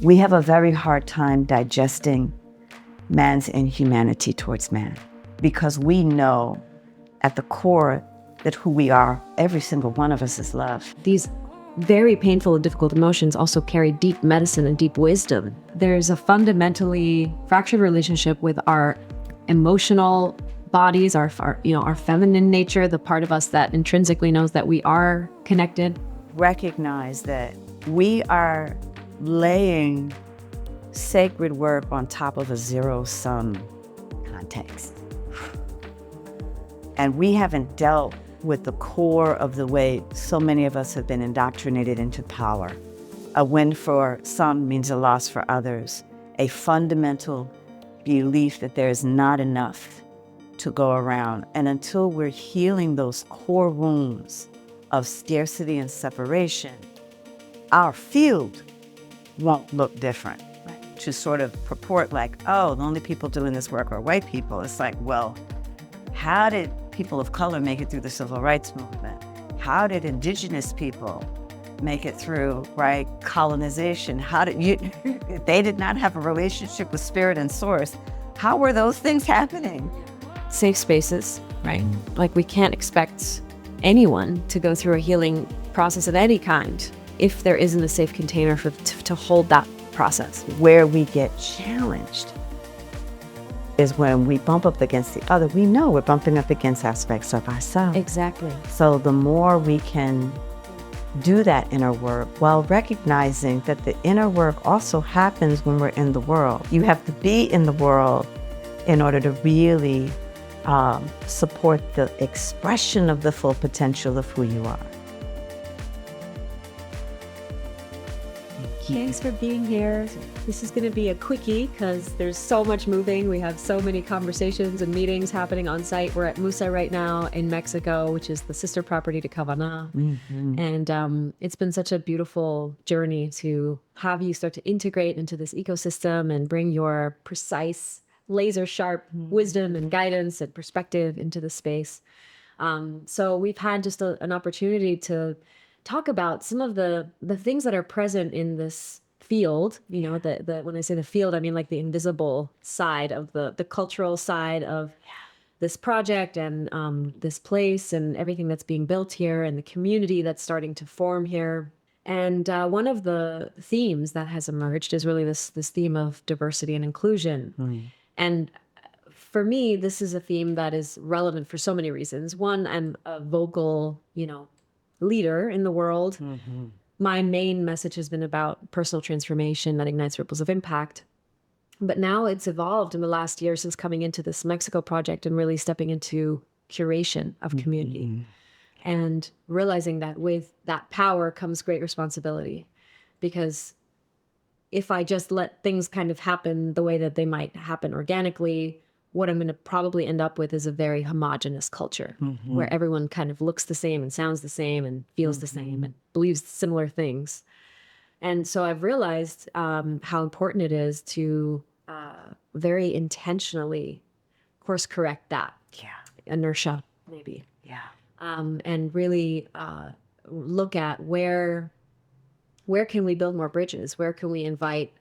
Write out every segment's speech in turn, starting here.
We have a very hard time digesting man's inhumanity towards man because we know at the core that who we are, every single one of us, is love. These very painful and difficult emotions also carry deep medicine and deep wisdom. There's a fundamentally fractured relationship with our emotional bodies, our feminine nature, the part of us that intrinsically knows that we are connected. Recognize that we are laying sacred work on top of a zero-sum context. And we haven't dealt with the core of the way so many of us have been indoctrinated into power. A win for some means a loss for others. A fundamental belief that there is not enough to go around. And until we're healing those core wounds of scarcity and separation, our field won't look different. Right. To sort of purport like, oh, the only people doing this work are white people. It's like, well, how did people of color make it through the civil rights movement? How did indigenous people make it through, right, colonization? How did you, if they did not have a relationship with spirit and source, how were those things happening? Safe spaces, right? Like we can't expect anyone to go through a healing process of any kind if there isn't a safe container to hold that process. Where we get challenged is when we bump up against the other. We know we're bumping up against aspects of ourselves. Exactly. So the more we can do that inner work while recognizing that the inner work also happens when we're in the world. You have to be in the world in order to really support the expression of the full potential of who you are. Thanks for being here. This is going to be a quickie because there's so much moving. We have so many conversations and meetings happening on site. We're at Musa right now in Mexico, which is the sister property to Cavana. Mm-hmm. And it's been such a beautiful journey to have you start to integrate into this ecosystem and bring your precise, laser sharp wisdom and guidance and perspective into the space. So we've had just an opportunity to talk about some of the things that are present in this field. You know, the when I say the field, I mean like the invisible side of the cultural side of this project and this place and everything that's being built here and the community that's starting to form here. And one of the themes that has emerged is really this theme of diversity and inclusion. And for me, this is a theme that is relevant for so many reasons. One, I'm a vocal, leader in the world. Mm-hmm. My main message has been about personal transformation that ignites ripples of impact. But now it's evolved in the last year since coming into this Mexico project and really stepping into curation of community and realizing that with that power comes great responsibility. Because if I just let things kind of happen the way that they might happen organically, what I'm going to probably end up with is a very homogenous culture where everyone kind of looks the same and sounds the same and feels the same and believes similar things. And so I've realized how important it is to very intentionally course correct that inertia, maybe. Yeah. And really look at where can we build more bridges? Where can we invite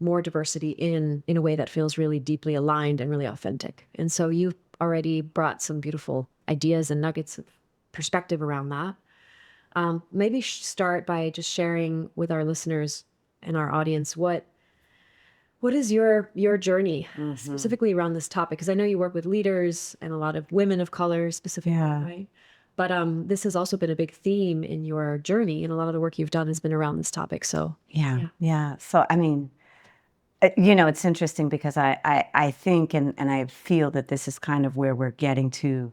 more diversity in a way that feels really deeply aligned and really authentic? And so you've already brought some beautiful ideas and nuggets of perspective around that. Maybe start by just sharing with our listeners and our audience what is your journey specifically around this topic? Because I know you work with leaders and a lot of women of color specifically, right? But this has also been a big theme in your journey, and a lot of the work you've done has been around this topic. So yeah. So I mean, it's interesting because I think and I feel that this is kind of where we're getting to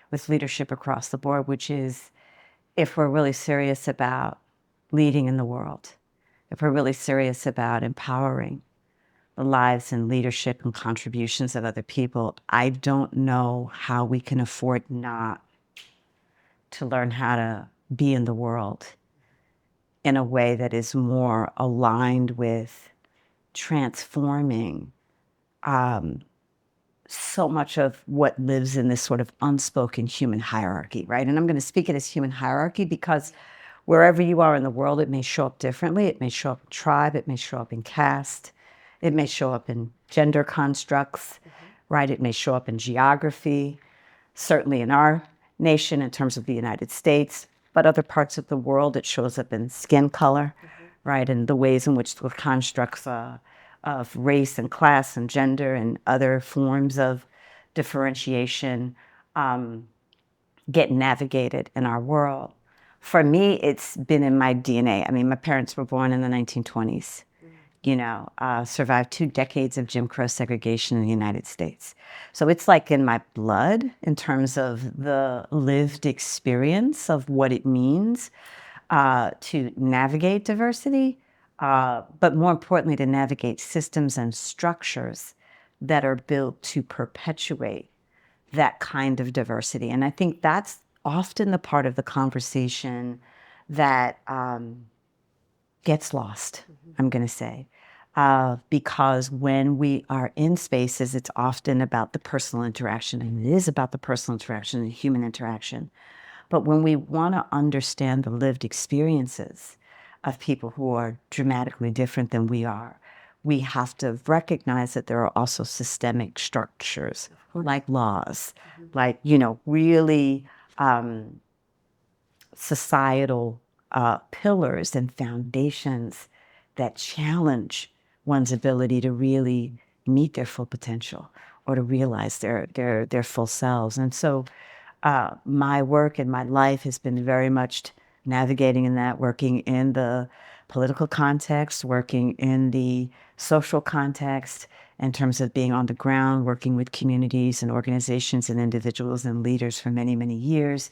with leadership across the board, which is if we're really serious about leading in the world, if we're really serious about empowering the lives and leadership and contributions of other people, I don't know how we can afford not to learn how to be in the world in a way that is more aligned with transforming so much of what lives in this sort of unspoken human hierarchy, right? And I'm going to speak it as human hierarchy because wherever you are in the world, it may show up differently. It may show up in tribe. It may show up in caste. It may show up in gender constructs, right? It may show up in geography, certainly in our nation in terms of the United States, but other parts of the world, it shows up in skin color, right? And the ways in which the constructs of race and class and gender and other forms of differentiation get navigated in our world. For me, it's been in my DNA. I mean, my parents were born in the 1920s, survived 2 decades of Jim Crow segregation in the United States. So it's like in my blood in terms of the lived experience of what it means to navigate diversity, but more importantly, to navigate systems and structures that are built to perpetuate that kind of diversity. And I think that's often the part of the conversation that gets lost, I'm going to say. Because when we are in spaces, it's often about the personal interaction, and it is about the personal interaction and human interaction. But when we want to understand the lived experiences of people who are dramatically different than we are, we have to recognize that there are also systemic structures like laws, like, really societal pillars and foundations that challenge one's ability to really meet their full potential or to realize their full selves. And so my work and my life has been very much navigating in that, working in the political context, working in the social context, in terms of being on the ground, working with communities and organizations and individuals and leaders for many, many years.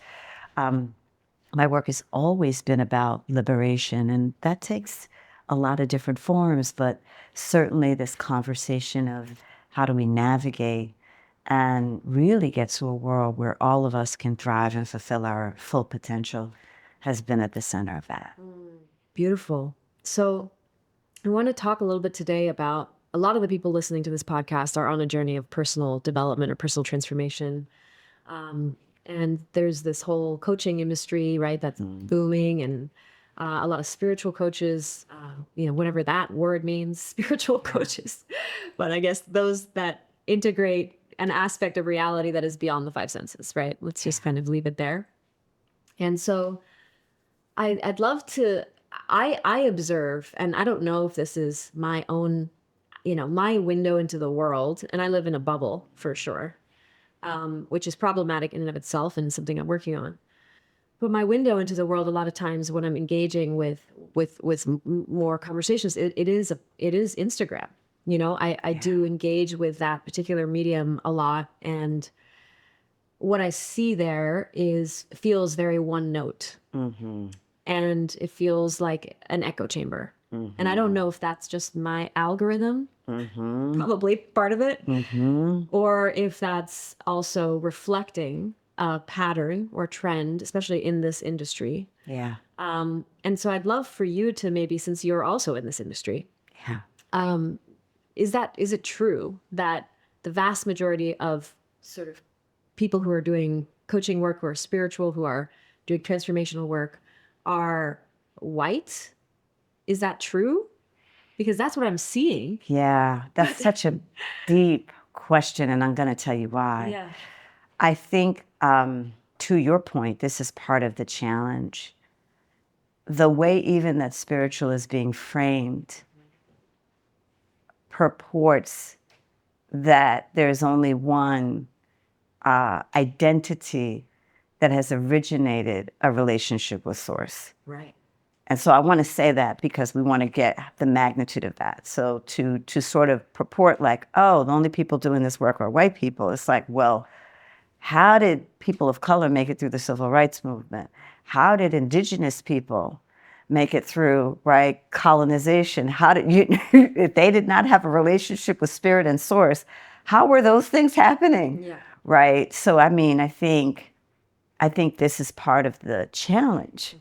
My work has always been about liberation, and that takes a lot of different forms, but certainly this conversation of how do we navigate and really get to a world where all of us can thrive and fulfill our full potential has been at the center of that. Beautiful. So I want to talk a little bit today about a lot of the people listening to this podcast are on a journey of personal development or personal transformation. And there's this whole coaching industry, right, that's booming, and a lot of spiritual coaches, whatever that word means, spiritual coaches. But I guess those that integrate an aspect of reality that is beyond the 5 senses, right? Let's just kind of leave it there. And so I'd love to, I observe, and I don't know if this is my own, my window into the world, and I live in a bubble for sure, which is problematic in and of itself and something I'm working on. But my window into the world, a lot of times when I'm engaging with more conversations, it is Instagram. I do engage with that particular medium a lot, and what I see there feels very one note, and it feels like an echo chamber. And I don't know if that's just my algorithm, probably part of it, or if that's also reflecting a pattern or trend, especially in this industry. Yeah. And so I'd love for you to maybe, since you're also in this industry, is it true that the vast majority of sort of people who are doing coaching work, who are spiritual, who are doing transformational work, are white? Is that true? Because that's what I'm seeing. Yeah, that's such a deep question, and I'm going to tell you why. Yeah. I think, to your point, this is part of the challenge. The way even that spiritual is being framed purports that there's only one identity that has originated a relationship with Source. Right. And so I want to say that because we want to get the magnitude of that. So to sort of purport like, oh, the only people doing this work are white people, it's like, well, how did people of color make it through the civil rights movement? How did indigenous people make it through, right, colonization? How did if they did not have a relationship with spirit and source, how were those things happening? Yeah. Right? So, I mean, I think this is part of the challenge.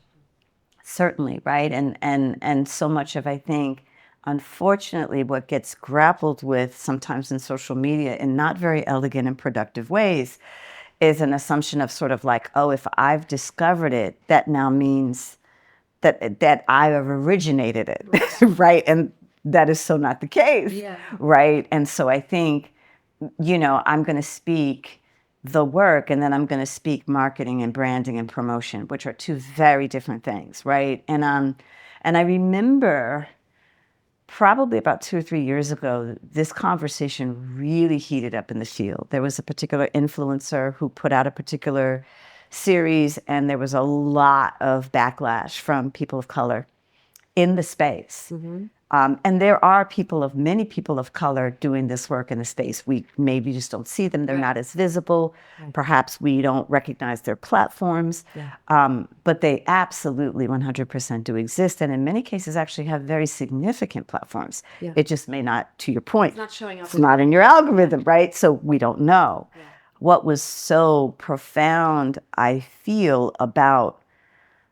Certainly, right? And so much of, I think, unfortunately, what gets grappled with sometimes in social media in not very elegant and productive ways is an assumption of sort of like, oh, if I've discovered it, that now means that I have originated it, right? And that is so not the case, right? And so I think, I'm going to speak the work, and then I'm going to speak marketing and branding and promotion, which are two very different things, right? And I remember probably about 2 or 3 years ago, this conversation really heated up in the field. There was a particular influencer who put out a particular series, and there was a lot of backlash from people of color in the space. And there are many people of color doing this work in the space. We maybe just don't see them. They're not as visible. Perhaps we don't recognize their platforms. But they absolutely 100% do exist. And in many cases actually have very significant platforms. It just may not, to your point, It's not showing up. It's not in your algorithm, right? So we don't know. What was so profound, I feel, about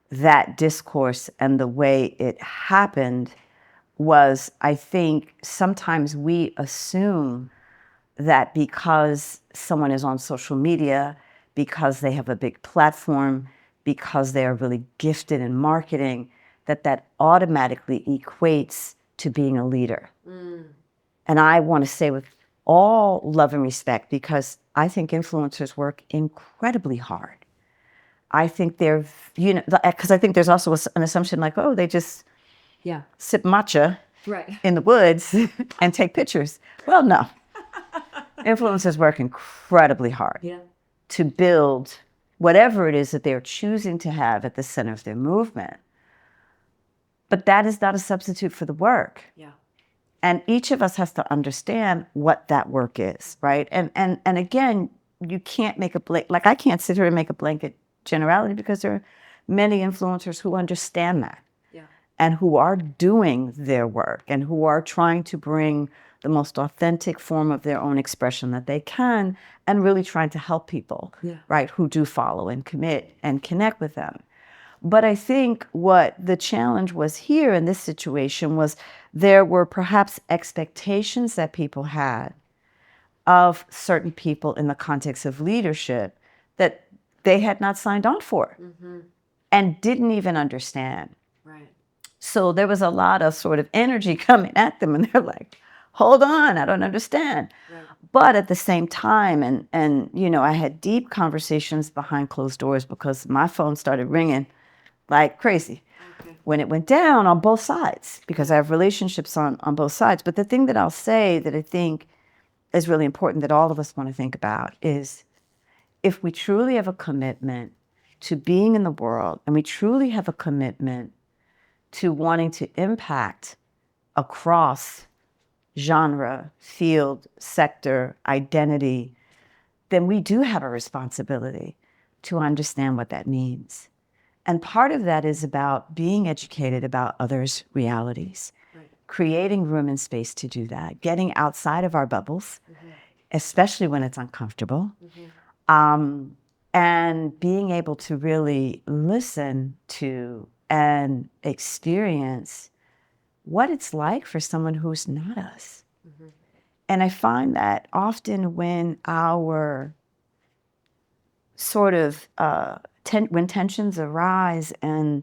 that discourse and the way it happened was, I think sometimes we assume that because someone is on social media, because they have a big platform, because they are really gifted in marketing, that automatically equates to being a leader. And I want to say with all love and respect, because I think influencers work incredibly hard. I think because I think there's also an assumption like, oh, they just sip matcha in the woods and take pictures. Well, no. Influencers work incredibly hard to build whatever it is that they're choosing to have at the center of their movement. But that is not a substitute for the work. And each of us has to understand what that work is, right? And again, you can't make I can't sit here and make a blanket generality, because there are many influencers who understand that. And who are doing their work and who are trying to bring the most authentic form of their own expression that they can, and really trying to help people, right, who do follow and commit and connect with them. But I think what the challenge was here in this situation was there were perhaps expectations that people had of certain people in the context of leadership that they had not signed on for and didn't even understand. So there was a lot of sort of energy coming at them, and they're like, hold on, I don't understand. But at the same time, and I had deep conversations behind closed doors, because my phone started ringing like crazy when it went down on both sides, because I have relationships on both sides. But the thing that I'll say that I think is really important that all of us want to think about is, if we truly have a commitment to being in the world, and we truly have a commitment to wanting to impact across genre, field, sector, identity, then we do have a responsibility to understand what that means. And part of that is about being educated about others' realities, creating room and space to do that, getting outside of our bubbles, especially when it's uncomfortable, and being able to really listen to and experience what it's like for someone who's not us. And I find that often when our sort of, when tensions arise and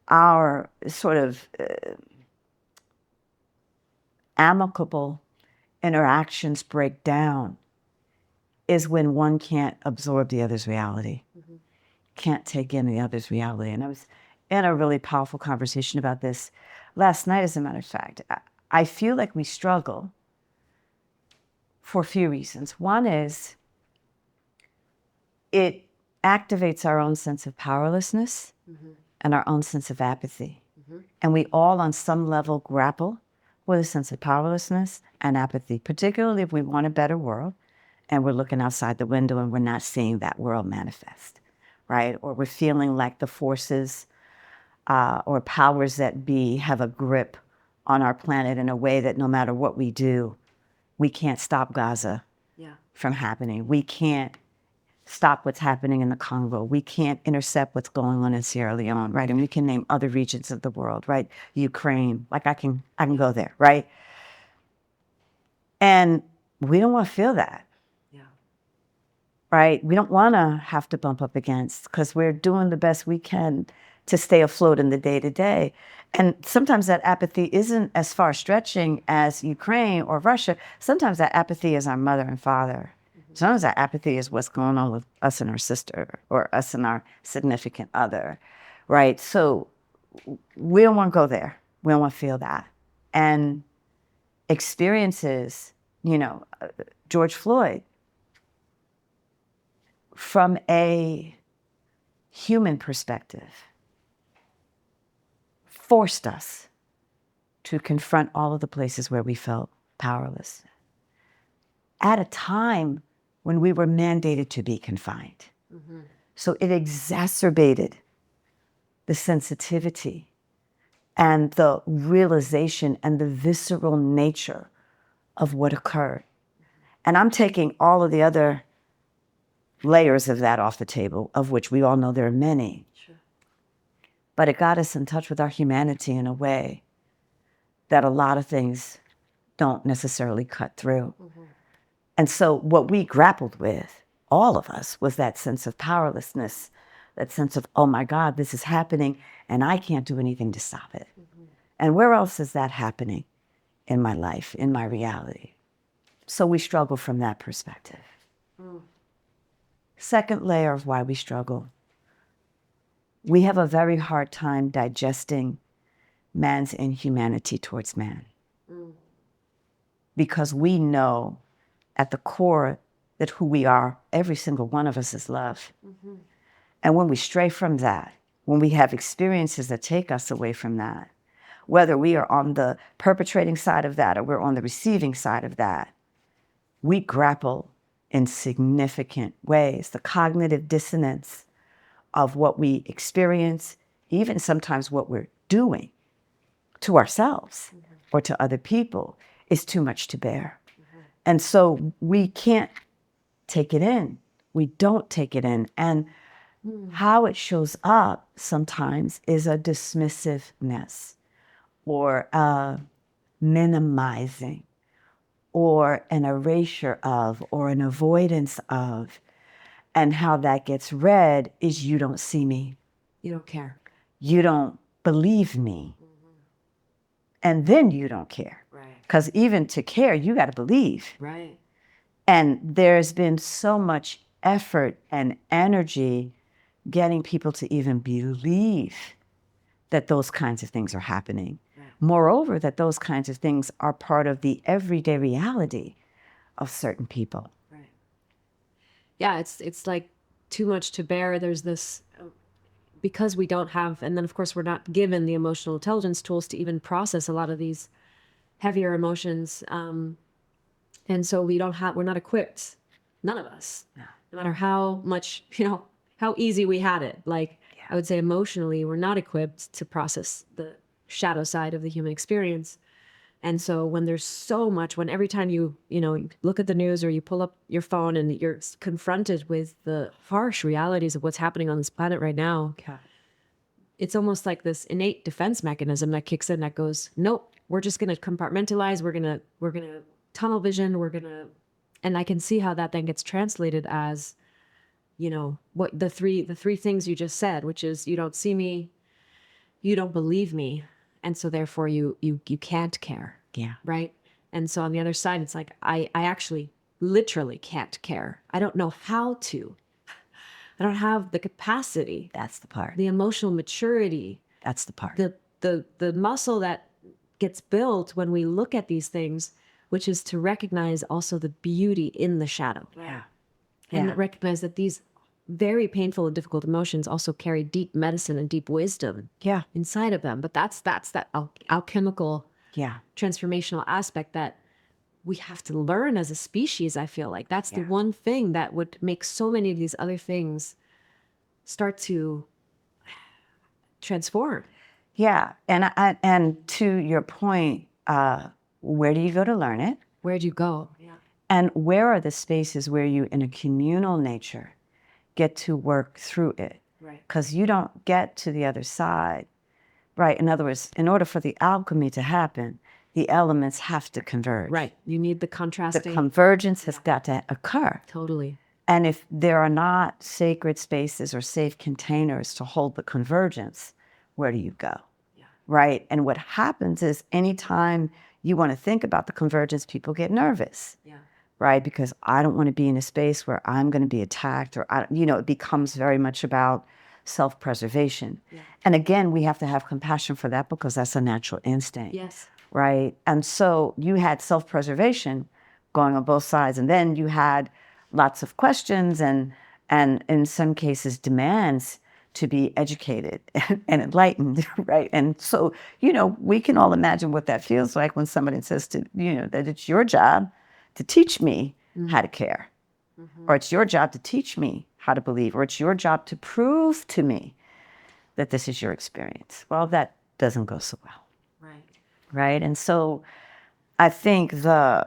our sort of amicable interactions break down, is when one can't absorb the other's reality, can't take in the other's reality. And I was in a really powerful conversation about this last night, as a matter of fact. I feel like we struggle for a few reasons. One is it activates our own sense of powerlessness and our own sense of apathy. And we all, on some level, grapple with a sense of powerlessness and apathy, particularly if we want a better world and we're looking outside the window and we're not seeing that world manifest, right? Or we're feeling like the forces or powers that be have a grip on our planet in a way that no matter what we do, we can't stop Gaza from happening. We can't stop what's happening in the Congo. We can't intercept what's going on in Sierra Leone, right? And we can name other regions of the world, right? Ukraine, like I can go there, right? And we don't want to feel that. Right? We don't want to have to bump up against, because we're doing the best we can to stay afloat in the day-to-day. And sometimes that apathy isn't as far stretching as Ukraine or Russia. Sometimes that apathy is our mother and father. Sometimes that apathy is what's going on with us and our sister or us and our significant other, right? So we don't want to go there. We don't want to feel that. And experiences, George Floyd, from a human perspective, forced us to confront all of the places where we felt powerless at a time when we were mandated to be confined. So it exacerbated the sensitivity and the realization and the visceral nature of what occurred. And I'm taking all of the other layers of that off the table, of which we all know there are many. Sure. But it got us in touch with our humanity in a way that a lot of things don't necessarily cut through. And so what we grappled with, all of us, was that sense of powerlessness, that sense of, oh my God, this is happening and I can't do anything to stop it. And where else is that happening in my life, in my reality? So we struggle from that perspective. Second layer of why we struggle. We have a very hard time digesting man's inhumanity towards man. Because we know at the core that who we are, every single one of us, is love. And when we stray from that, when we have experiences that take us away from that, whether we are on the perpetrating side of that or we're on the receiving side of that, we grapple in significant ways. The cognitive dissonance of what we experience, even sometimes what we're doing to ourselves or to other people, is too much to bear. And so we can't take it in. We don't take it in. And how it shows up sometimes is a dismissiveness or a minimizing or an erasure of or an avoidance of. And how that gets read is, you don't see me. You don't care. You don't believe me. And then you don't care. Right. Because even to care, you got to believe. Right. And there's been so much effort and energy getting people to even believe that those kinds of things are happening. Right. Moreover, that those kinds of things are part of the everyday reality of certain people. Right. Yeah, it's like too much to bear. There's this, because we don't have, and then of course we're not given the emotional intelligence tools to even process a lot of these heavier emotions. And so we're not equipped, none of us, no matter how much, how easy we had it. Like, I would say emotionally, we're not equipped to process the shadow side of the human experience. And so when there's so much, when every time you look at the news or you pull up your phone and you're confronted with the harsh realities of what's happening on this planet right now, it's almost like this innate defense mechanism that kicks in that goes, nope, we're just going to compartmentalize. We're going to tunnel vision. And I can see how that then gets translated as, what the three things you just said, which is, you don't see me, you don't believe me. And so therefore you can't care. Yeah. Right. And so on the other side, it's like, I actually literally can't care. I don't know how to. I don't have the capacity. That's the part. The emotional maturity. That's the part. The muscle that gets built when we look at these things, which is to recognize also the beauty in the shadow. Yeah. And recognize that these very painful and difficult emotions also carry deep medicine and deep wisdom inside of them. But that's that alchemical transformational aspect that we have to learn as a species. I feel like that's the one thing that would make so many of these other things start to transform. Yeah. And to your point, where do you go to learn it? Where do you go? Yeah. And where are the spaces where you, in a communal nature, get to work through it? Right. Because you don't get to the other side. Right. In other words, in order for the alchemy to happen, the elements have to converge. Right. You need the contrasting. The convergence has got to occur. Totally. And if there are not sacred spaces or safe containers to hold the convergence, where do you go? Yeah. Right? And what happens is anytime you want to think about the convergence, people get nervous. Yeah. Right? Because I don't want to be in a space where I'm going to be attacked, or, it becomes very much about self-preservation. Yeah. And again, we have to have compassion for that because that's a natural instinct. Yes. Right? And so you had self-preservation going on both sides. And then you had lots of questions and in some cases demands to be educated and enlightened, right? And so, we can all imagine what that feels like when somebody says that it's your job to teach me how to care, or it's your job to teach me how to believe, or it's your job to prove to me that this is your experience. Well, that doesn't go so well. Right. Right. And so I think the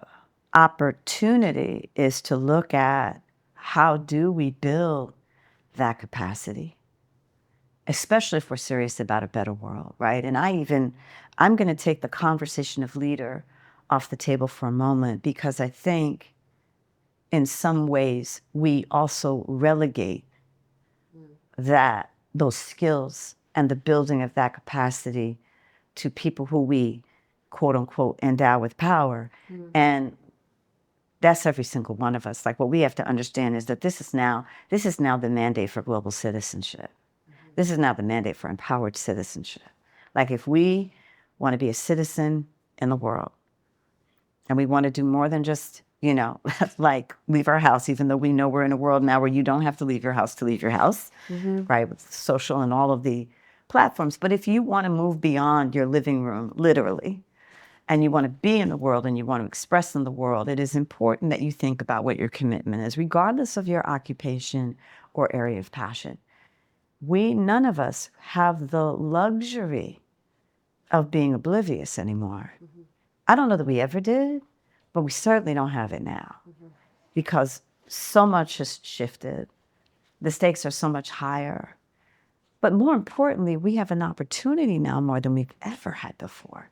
opportunity is to look at how do we build that capacity, especially if we're serious about a better world, right? And I'm going to take the conversation of leader off the table for a moment, because I think in some ways we also relegate those skills and the building of that capacity to people who we quote unquote endow with power. And that's every single one of us. Like, what we have to understand is that this is now the mandate for global citizenship. This is now the mandate for empowered citizenship. Like, if we want to be a citizen in the world, and we want to do more than just, like leave our house, even though we know we're in a world now where you don't have to leave your house to leave your house, right? With social and all of the platforms. But if you want to move beyond your living room, literally, and you want to be in the world and you want to express in the world, it is important that you think about what your commitment is, regardless of your occupation or area of passion. None of us have the luxury of being oblivious anymore. I don't know that we ever did, but we certainly don't have it now, because so much has shifted. The stakes are so much higher. But more importantly, we have an opportunity now more than we've ever had before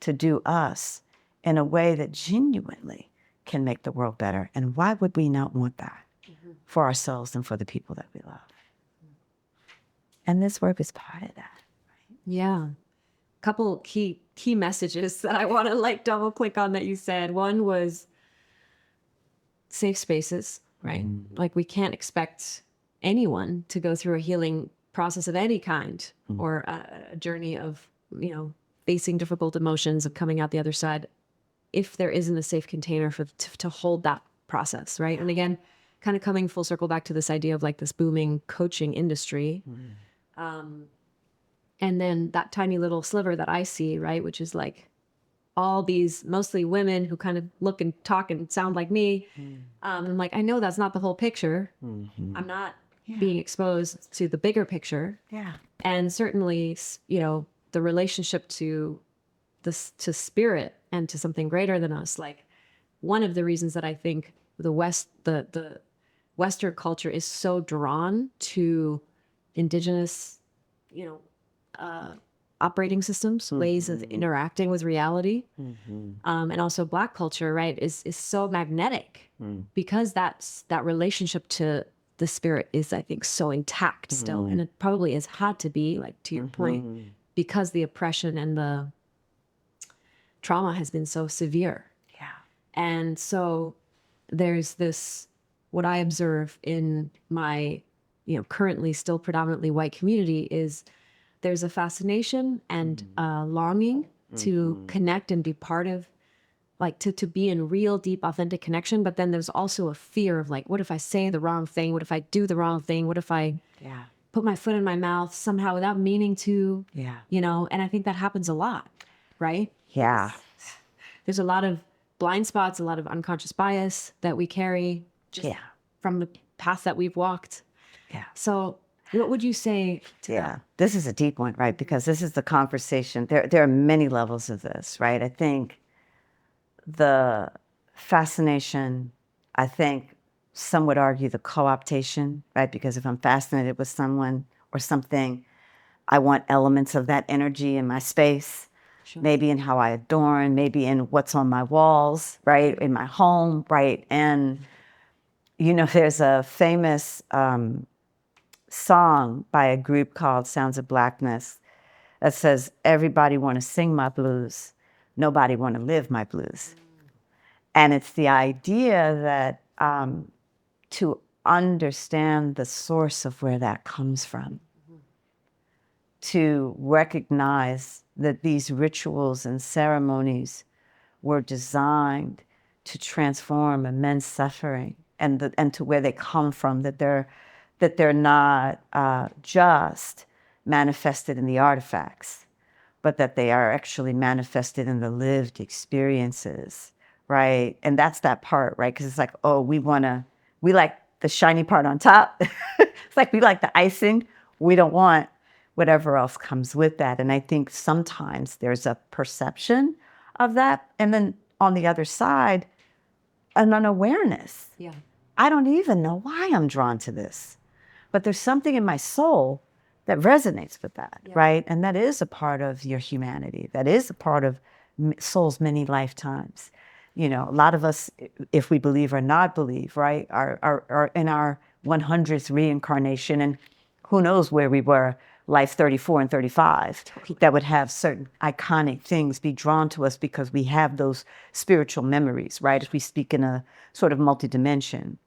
to do us in a way that genuinely can make the world better. And why would we not want that for ourselves and for the people that we love? And this work is part of that. Right? Yeah. Couple key messages that I want to double click on that you said. One was safe spaces, right? Like, we can't expect anyone to go through a healing process of any kind, or a journey of, facing difficult emotions, of coming out the other side, if there isn't a safe container to hold that process, right? And again, kind of coming full circle back to this idea of this booming coaching industry. And then that tiny little sliver that I see, right, which is all these mostly women who kind of look and talk and sound like me. I'm I know that's not the whole picture. I'm not being exposed to the bigger picture. Yeah. And certainly, the relationship to spirit and to something greater than us. One of the reasons that I think the Western culture is so drawn to indigenous, operating systems, ways of interacting with reality, and also Black culture, right, is so magnetic, because that relationship to the spirit is, I think, so intact still, and it probably has had to be, to your point, because the oppression and the trauma has been so severe. Yeah, and so there's this, what I observe in my, currently still predominantly white community, is there's a fascination and longing to connect and be part of, to be in real, deep, authentic connection. But then there's also a fear of what if I say the wrong thing? What if I do the wrong thing? What if I put my foot in my mouth somehow without meaning to? Yeah. And I think that happens a lot, right? Yeah. There's a lot of blind spots, a lot of unconscious bias that we carry just from the path that we've walked. Yeah. So what would you say to that? This is a deep one, right? Because this is the conversation. There are many levels of this, right? I think the fascination, I think some would argue the co-optation, right? Because if I'm fascinated with someone or something, I want elements of that energy in my space, maybe in how I adorn, maybe in what's on my walls, right? In my home, right? And There's a famous song by a group called Sounds of Blackness that says, everybody want to sing my blues, nobody want to live my blues. And it's the idea that to understand the source of where that comes from, to recognize that these rituals and ceremonies were designed to transform immense suffering, and to where they come from, that they're not just manifested in the artifacts, but that they are actually manifested in the lived experiences, right? And that's that part, right? Because it's like, oh, we like the shiny part on top. It's like we like the icing. We don't want whatever else comes with that. And I think sometimes there's a perception of that. And then on the other side, an unawareness. Yeah. I don't even know why I'm drawn to this, but there's something in my soul that resonates with that, right? And that is a part of your humanity. That is a part of soul's many lifetimes. A lot of us, if we believe or not believe, right, are in our 100th reincarnation, and who knows where we were, life 34 and 35, that would have certain iconic things be drawn to us because we have those spiritual memories, right, if we speak in a sort of multidimension.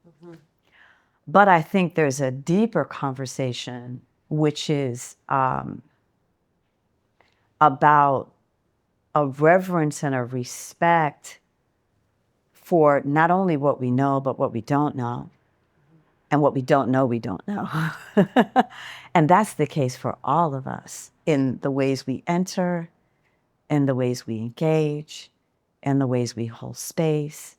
But I think there's a deeper conversation, which is about a reverence and a respect for not only what we know, but what we don't know. And what we don't know, we don't know. And that's the case for all of us in the ways we enter, in the ways we engage, in the ways we hold space,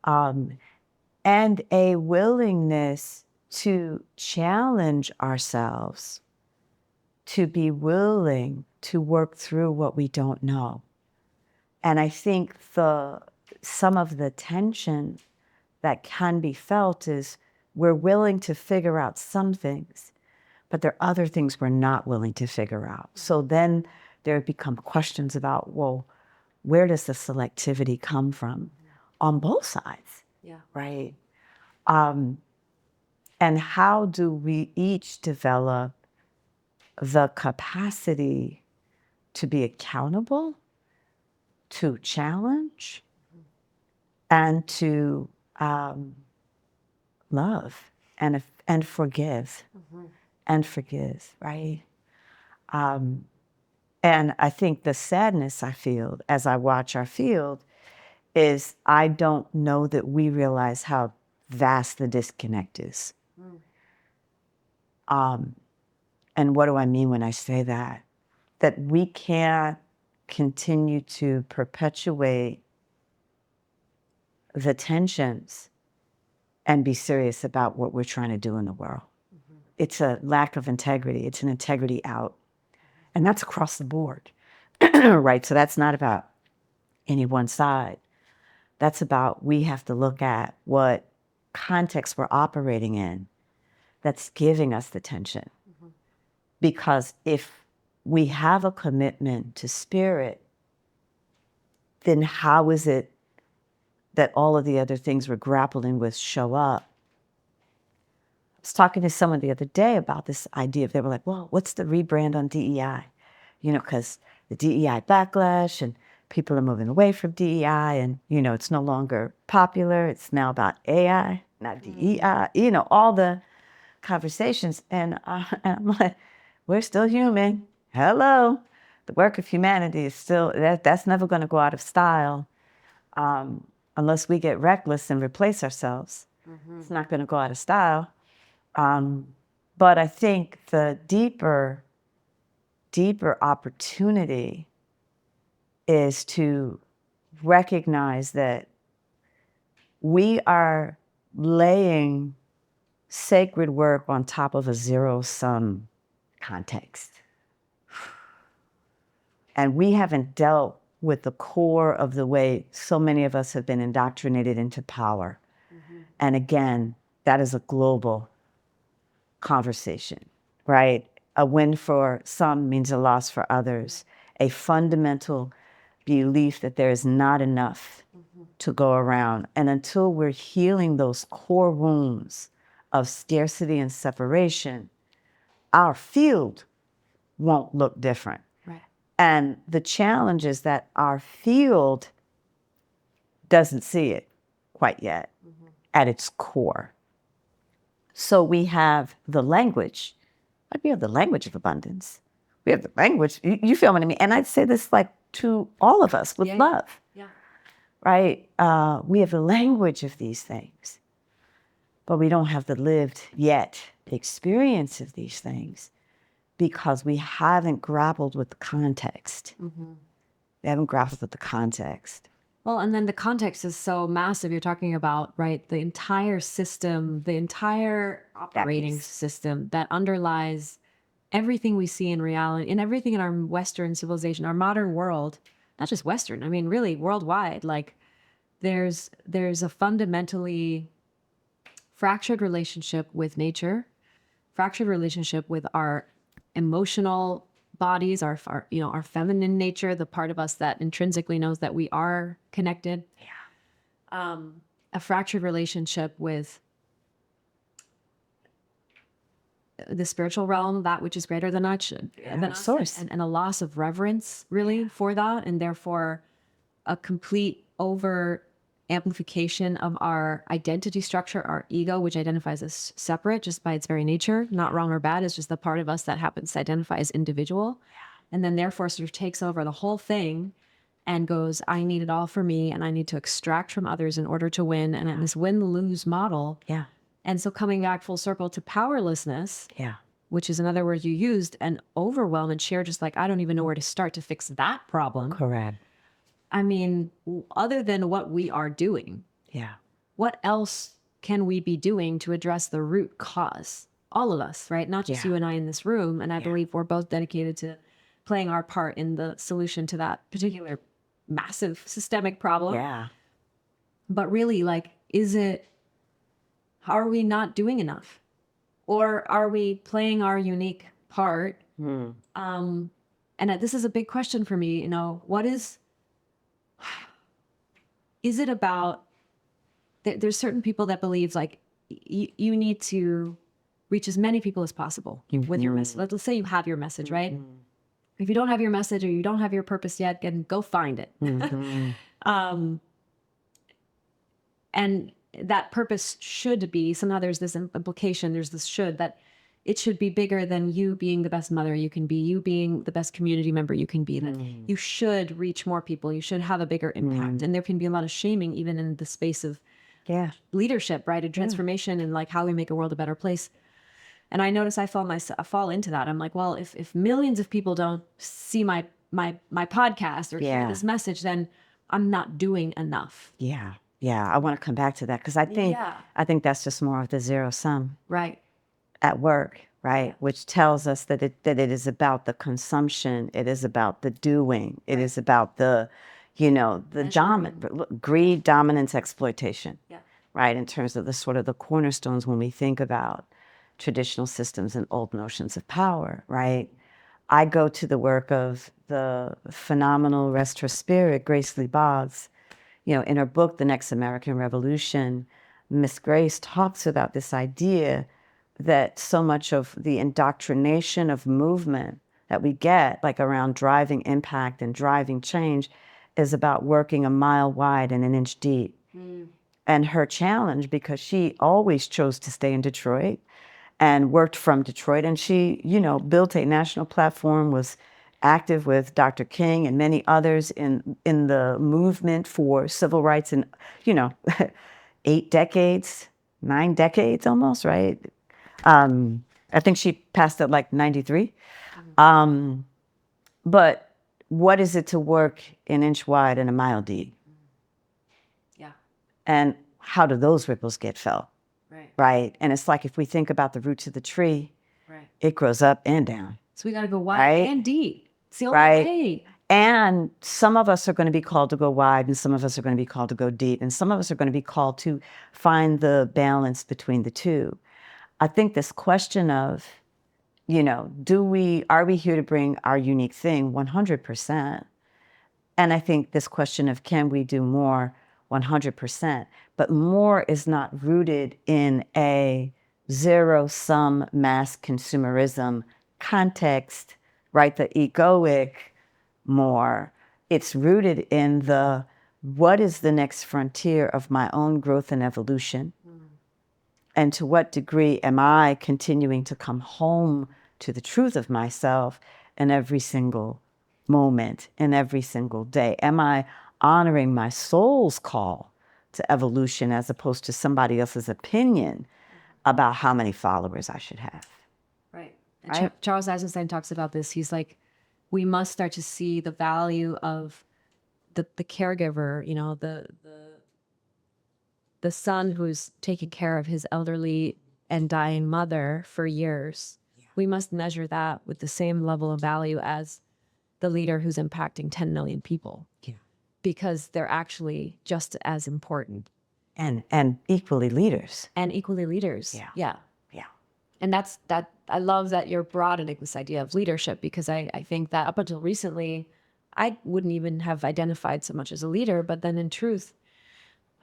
and a willingness to challenge ourselves, to be willing to work through what we don't know. And I think some of the tension that can be felt is we're willing to figure out some things, but there are other things we're not willing to figure out. So then there become questions about, well, where does the selectivity come from on both sides? Yeah. Right? And how do we each develop the capacity to be accountable, to challenge, and to love and forgive, right? And I think the sadness I feel as I watch our field is I don't know that we realize how vast the disconnect is. And what do I mean when I say that? That we can't continue to perpetuate the tensions and be serious about what we're trying to do in the world. It's a lack of integrity. It's an integrity out. And that's across the board, right? So that's not about any one side. That's about we have to look at what context we're operating in that's giving us the tension. Because if we have a commitment to spirit, then how is it that all of the other things we're grappling with show up? I was talking to someone the other day about this idea. They were like, well, what's the rebrand on DEI? Because the DEI backlash and people are moving away from DEI and, it's no longer popular. It's now about AI, not DEI, all the conversations. And I'm like, we're still human. Hello. The work of humanity is still, that's never going to go out of style unless we get reckless and replace ourselves. It's not going to go out of style. But I think the deeper opportunity is to recognize that we are laying sacred work on top of a zero-sum context. And we haven't dealt with the core of the way so many of us have been indoctrinated into power. And again, that is a global conversation, right? A win for some means a loss for others. A fundamental belief that there is not enough to go around. And until we're healing those core wounds of scarcity and separation, our field won't look different. Right. And the challenge is that our field doesn't see it quite yet at its core. So we have the language, like we have the language of abundance. We have the language, you feel what I mean? And I'd say this like to all of us with love, right? We have the language of these things, but we don't have the lived yet experience of these things because we haven't grappled with the context. We haven't grappled with the context. Well, and then the context is so massive. You're talking about, right, the entire system, the entire operating system that underlies everything we see in reality and everything in our Western civilization, our modern world, not just Western, I mean, really worldwide. Like there's a fundamentally fractured relationship with nature, fractured relationship with our emotional bodies, our feminine nature, the part of us that intrinsically knows that we are connected. A fractured relationship with the spiritual realm, that which is greater than us, source. and a loss of reverence really for that, and therefore a complete over amplification of our identity structure, our ego, which identifies as separate just by its very nature, not wrong or bad. It's just the part of us that happens to identify as individual. And then therefore sort of takes over the whole thing and goes, I need it all for me, and I need to extract from others in order to win. And this win-lose model. Yeah. And so coming back full circle to powerlessness, which is another word you used, and overwhelm and share, just like, I don't even know where to start to fix that problem. Correct. I mean, other than what we are doing, what else can we be doing to address the root cause? All of us, right? Not just you and I in this room. And I believe we're both dedicated to playing our part in the solution to that particular massive systemic problem. Yeah. But really, like, are we not doing enough? Or are we playing our unique part? And this is a big question for me, what is it about, there's certain people that believe like you need to reach as many people as possible with your message. Let's say you have your message, right? If you don't have your message or you don't have your purpose yet, then go find it. And that purpose should be, somehow there's this implication, there's this should, that it should be bigger than you being the best mother you can be, you being the best community member you can be, that you should reach more people, you should have a bigger impact. And there can be a lot of shaming even in the space of leadership, right? And transformation and like how we make a world a better place. And I notice I fall into that. I'm like, well, if millions of people don't see my podcast or hear this message, then I'm not doing enough. Yeah. I want to come back to that because I think that's just more of the zero sum. Right. At work, right? Which tells us that it is about the consumption. It is about the doing. It is about the, greed, dominance, exploitation. Right? In terms of the sort of the cornerstones when we think about traditional systems and old notions of power, right? I go to the work of the phenomenal rest her spirit, Grace Lee Boggs. In her book, The Next American Revolution, Miss Grace talks about this idea that so much of the indoctrination of movement that we get, like around driving impact and driving change, is about working a mile wide and an inch deep. And her challenge, because she always chose to stay in Detroit and worked from Detroit, and she, built a national platform, was active with Dr. King and many others in the movement for civil rights in, 9 decades almost, right? I think she passed at like 93. But what is it to work an inch wide and a mile deep? And how do those ripples get felt? Right? And it's like if we think about the roots of the tree, it grows up and down. So we got to go wide and deep. It's the only way. And some of us are going to be called to go wide, and some of us are going to be called to go deep, and some of us are going to be called to find the balance between the two. I think this question of, are we here to bring our unique thing? 100%. And I think this question of can we do more, 100%, but more is not rooted in a zero-sum mass consumerism context, right? The egoic more. It's rooted in the what is the next frontier of my own growth and evolution? And to what degree am I continuing to come home to the truth of myself in every single moment, in every single day? Am I honoring my soul's call to evolution as opposed to somebody else's opinion about how many followers I should have? Right. And Charles Eisenstein talks about this. He's like, we must start to see the value of the caregiver, you know, the son who's taking care of his elderly and dying mother for years. We must measure that with the same level of value as the leader who's impacting 10 million people. Yeah. Because they're actually just as important. And equally leaders. And equally leaders. Yeah. Yeah. Yeah. And that's that. I love that you're broadening this idea of leadership, because I think that up until recently, I wouldn't even have identified so much as a leader. But then in truth,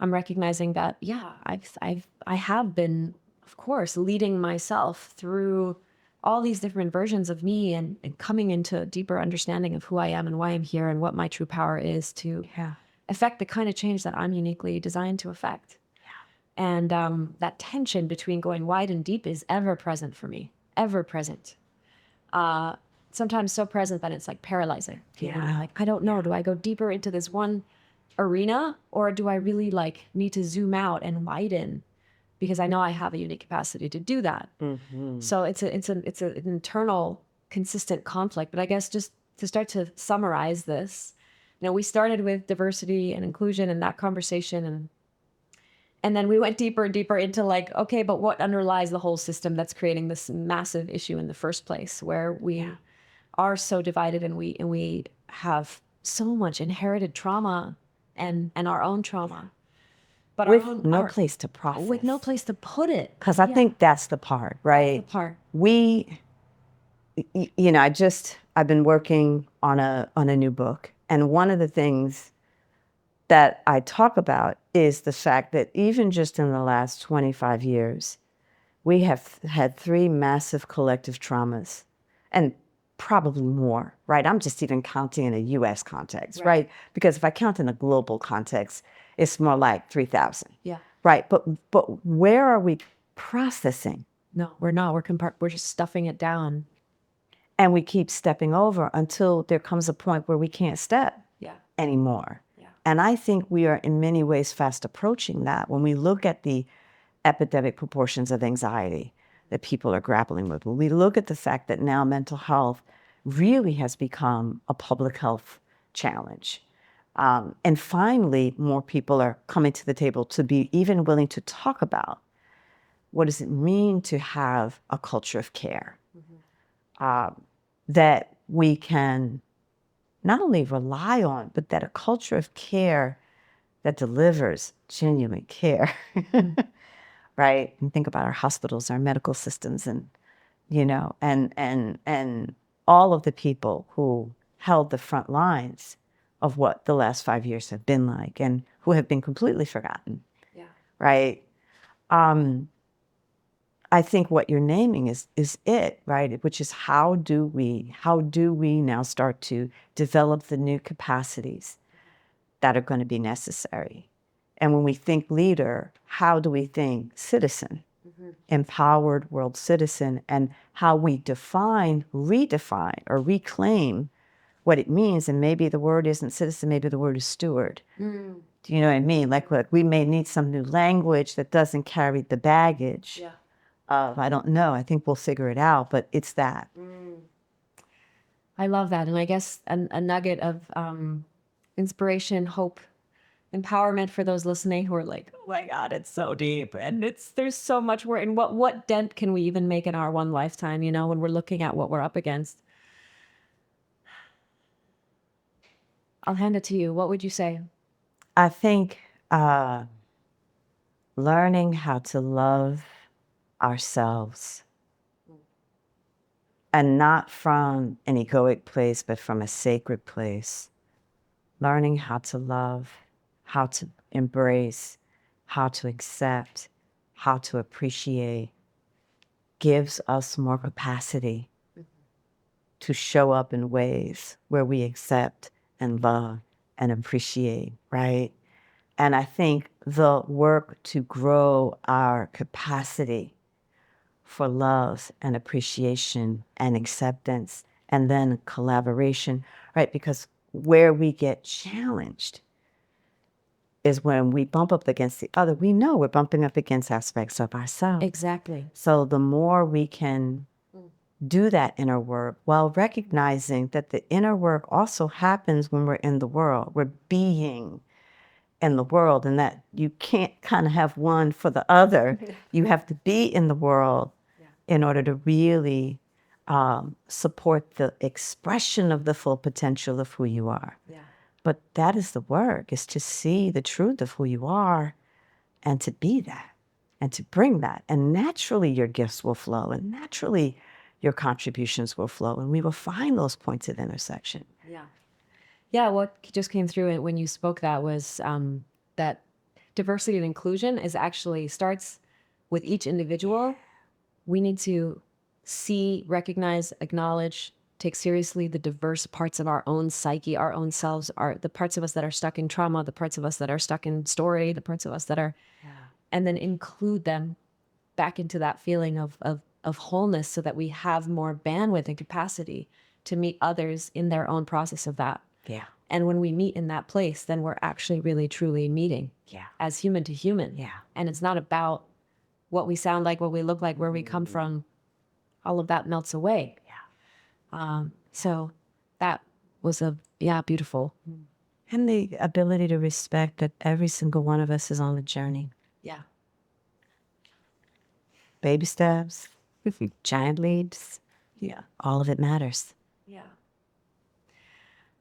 I'm recognizing that, yeah, I have been, of course, leading myself through all these different versions of me and coming into a deeper understanding of who I am and why I'm here and what my true power is to affect the kind of change that I'm uniquely designed to affect. Yeah. And that tension between going wide and deep is ever present for me, ever present. Sometimes so present that it's like paralyzing. Yeah. Like, I don't know, do I go deeper into this one arena, or do I really like need to zoom out and widen, because I know I have a unique capacity to do that. Mm-hmm. So it's an internal consistent conflict. But I guess just to start to summarize this, you know, we started with diversity and inclusion and that conversation, and then we went deeper and deeper into like, okay, but what underlies the whole system that's creating this massive issue in the first place, where we are so divided and we have so much inherited trauma and our own trauma, but with no place to process, with no place to put it. Because I think that's the part, right? That's the part. We, you know, I've been working on a new book, and one of the things that I talk about is the fact that even just in the last 25 years, we have had 3 massive collective traumas, and probably more, right? I'm just even counting in a U.S. context, right? Because if I count in a global context, it's more like 3,000. Yeah. Right. But where are we processing? No, we're not. We're just stuffing it down. And we keep stepping over until there comes a point where we can't step anymore. Yeah. And I think we are in many ways fast approaching that when we look at the epidemic proportions of anxiety that people are grappling with. When we look at the fact that now mental health really has become a public health challenge. And finally, more people are coming to the table to be even willing to talk about what does it mean to have a culture of care, that we can not only rely on, but that a culture of care that delivers genuine care, right? And think about our hospitals, our medical systems, and, you know, and all of the people who held the front lines of what the last 5 years have been like and who have been completely forgotten, right? I think what you're naming is it, right? Which is how do we now start to develop the new capacities that are going to be necessary? And when we think leader, how do we think citizen, empowered world citizen, and how we redefine, or reclaim what it means? And maybe the word isn't citizen, maybe the word is steward. Do you know what I mean? Like, we may need some new language that doesn't carry the baggage. I don't know. I think we'll figure it out, but it's that. I love that. And I guess a nugget of inspiration, hope, empowerment for those listening who are like, oh my God, it's so deep. And there's so much work. And what dent can we even make in our one lifetime, you know, when we're looking at what we're up against? I'll hand it to you. What would you say? I think learning how to love ourselves, and not from an egoic place, but from a sacred place, learning how to love, how to embrace, how to accept, how to appreciate, gives us more capacity to show up in ways where we accept and love and appreciate, right? And I think the work to grow our capacity for love and appreciation and acceptance and then collaboration, right? Because where we get challenged is when we bump up against the other. We know we're bumping up against aspects of ourselves. Exactly. So the more we can do that inner work while recognizing that the inner work also happens when we're in the world. We're being in the world, and that you can't kind of have one for the other. You have to be in the world in order to really support the expression of the full potential of who you are. But that is the work, is to see the truth of who you are and to be that and to bring that. And naturally your gifts will flow, and naturally your contributions will flow, and we will find those points of intersection. Yeah, what just came through when you spoke that was that diversity and inclusion is actually starts with each individual. We need to see, recognize, acknowledge, take seriously the diverse parts of our own psyche, our own selves, the parts of us that are stuck in trauma, the parts of us that are stuck in story, the parts of us that are, and then include them back into that feeling of wholeness so that we have more bandwidth and capacity to meet others in their own process of that. And when we meet in that place, then we're actually really, truly meeting as human to human. And it's not about what we sound like, what we look like, where we come from. All of that melts away. So that was beautiful. And the ability to respect that every single one of us is on the journey. Baby steps, giant leaps. All of it matters.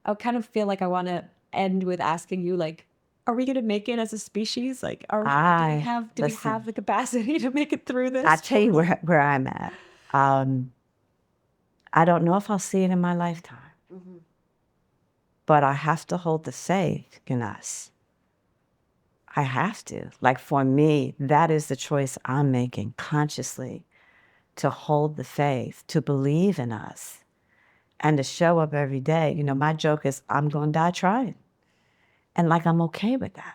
I kind of feel like I want to end with asking you, like, are we going to make it as a species? Like, do we have the capacity to make it through this? I tell you where I'm at. I don't know if I'll see it in my lifetime, but I have to hold the faith in us. I have to. Like, for me, that is the choice I'm making consciously, to hold the faith, to believe in us, and to show up every day. You know, my joke is I'm going to die trying. And like, I'm okay with that,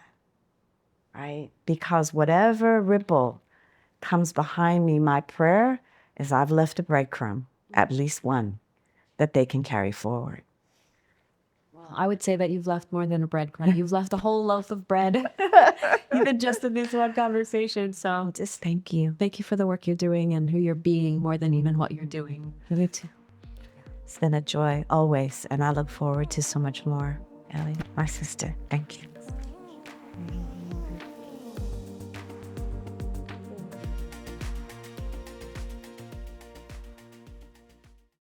right? Because whatever ripple comes behind me, my prayer is I've left a breadcrumb, at least one, that they can carry forward. Well, I would say that you've left more than a breadcrumb. You've left a whole loaf of bread, even just in this one conversation. So just thank you. Thank you for the work you're doing and who you're being more than even what you're doing. You too. It's been a joy always, and I look forward to so much more. Ellie, my sister, thank you.